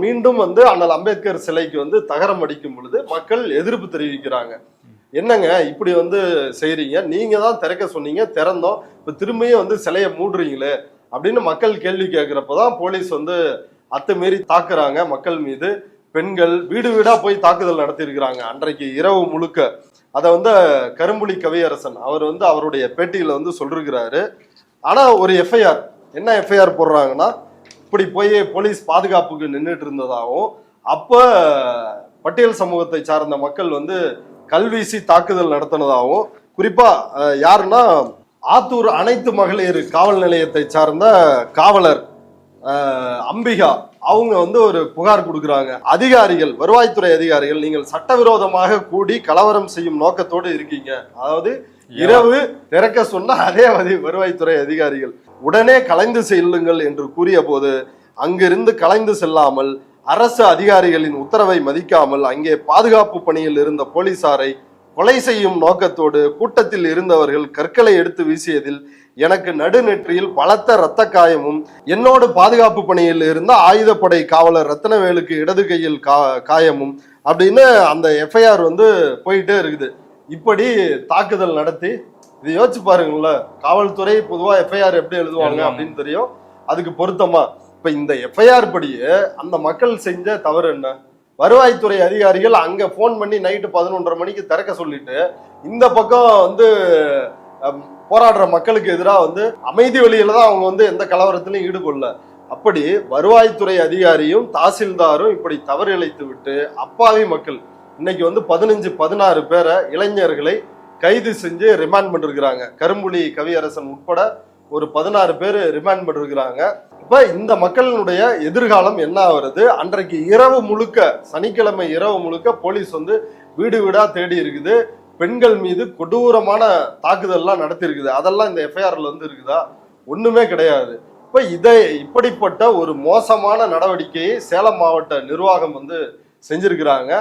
மீண்டும் வந்து அண்ணல் அம்பேத்கர் சிலைக்கு வந்து தகரம் அடிக்கும் பொழுது மக்கள் எதிர்ப்பு தெரிவிக்கிறாங்க. என்னங்க இப்படி வந்து செய்றீங்க, நீங்க தான் திறக்க சொன்னீங்க, திறந்தோம், இப்ப திரும்பியும் வந்து சிலையை மூடுறீங்களே அப்படின்னு மக்கள் கேள்வி கேட்கிறப்பதான் போலீஸ் வந்து அத்துமீறி தாக்குறாங்க மக்கள் மீது. பெண்கள் வீடு வீடா போய் தாக்குதல் நடத்தியிருக்கிறாங்க அன்றைக்கு இரவு முழுக்க. அதை வந்து கரும்புலி கவியரசன் அவர் வந்து அவருடைய பேட்டியில வந்து சொல்லிருக்கிறாரு. ஆனா ஒரு எஃப்ஐஆர், என்ன எஃப்ஐஆர் போடுறாங்கன்னா, இப்படி போய் போலீஸ் பாதுகாப்புக்கு நின்றுட்டு இருந்ததாகவும், அப்ப பட்டியல் சமூகத்தை சார்ந்த மக்கள் வந்து கல்வீசி தாக்குதல் நடத்தினதாகவும், குறிப்பா யாருன்னா ஆத்தூர் அனைத்து மகளிர் காவல் நிலையத்தை சார்ந்த காவலர் அம்பிகா அவங்க வந்து ஒரு புகார் கொடுக்குறாங்க. அதிகாரிகள், வருவாய்த்துறை அதிகாரிகள், நீங்கள் சட்டவிரோதமாக கூடி கலவரம் செய்யும் நோக்கத்தோடு இருக்கீங்க. அதாவது இரவு திறக்க சொன்ன அதே வருவாய்த்துறை அதிகாரிகள் உடனே கலைந்து செல்லுங்கள் என்று கூறிய போது அங்கிருந்து கலைந்து செல்லாமல் அரசு அதிகாரிகளின் உத்தரவை மதிக்காமல் அங்கே பாதுகாப்பு பணியில் இருந்த போலீசாரை கொலை செய்யும் நோக்கத்தோடு கூட்டத்தில் இருந்தவர்கள் கற்களை எடுத்து வீசியதில் எனக்கு நடுநெற்றியில் பலத்த இரத்த காயமும், என்னோடு பாதுகாப்பு பணியில் இருந்த ஆயுதப்படை காவலர் ரத்னவேலுக்கு இடது கையில் காயமும் அப்படின்னு அந்த எஃப்ஐஆர் வந்து போயிட்டே இருக்குது. இப்படி தாக்குதல் நடத்தி, இதை யோசிச்சு பாருங்கள, காவல்துறை பொதுவா எஃப்ஐஆர் எப்படி எழுதுவாங்க அப்படின்னு தெரியும். அதுக்கு பொருத்தமா இப்ப இந்த எஃப்ஐஆர் படியே அந்த மக்கள் செஞ்ச தவறு என்ன? வருவாய்த்துறை அதிகாரிகள் அங்க போன் பண்ணி நைட்டு 11:30 மணிக்கு திறக்க சொல்லிட்டு, இந்த பக்கம் வந்து போராடுற மக்களுக்கு எதிராக வந்து அமைதி வழியில தான் அவங்க வந்து எந்த கலவரத்திலையும் ஈடுபடல. அப்படி வருவாய்த்துறை அதிகாரியும் தாசில்தாரும் இப்படி தவறு இழைத்து விட்டு அப்பாவி மக்கள் இன்னைக்கு வந்து 15-16 பேரை இளைஞர்களை கைது செஞ்சு ரிமாண்ட் பண்ணிருக்கிறாங்க. கரும்புலி கவியரசன் உட்பட ஒரு 16 பேர் ரிமாண்ட் பண்ணிருக்கிறாங்க. இப்ப இந்த மக்களினுடைய எதிர்காலம் என்ன ஆகுறது? அன்றைக்கு இரவு முழுக்க, சனிக்கிழமை இரவு முழுக்க போலீஸ் வந்து வீடு வீடா தேடி இருக்குது. பெண்கள் மீது கொடூரமான தாக்குதல்லாம் நடத்தி இருக்குது. அதெல்லாம் இந்த எஃப்ஐஆர்ல வந்து இருக்குதா? ஒண்ணுமே கிடையாது. இப்ப இப்படிப்பட்ட ஒரு மோசமான நடவடிக்கையை சேலம் மாவட்ட நிர்வாகம் வந்து செஞ்சிருக்கிறாங்க.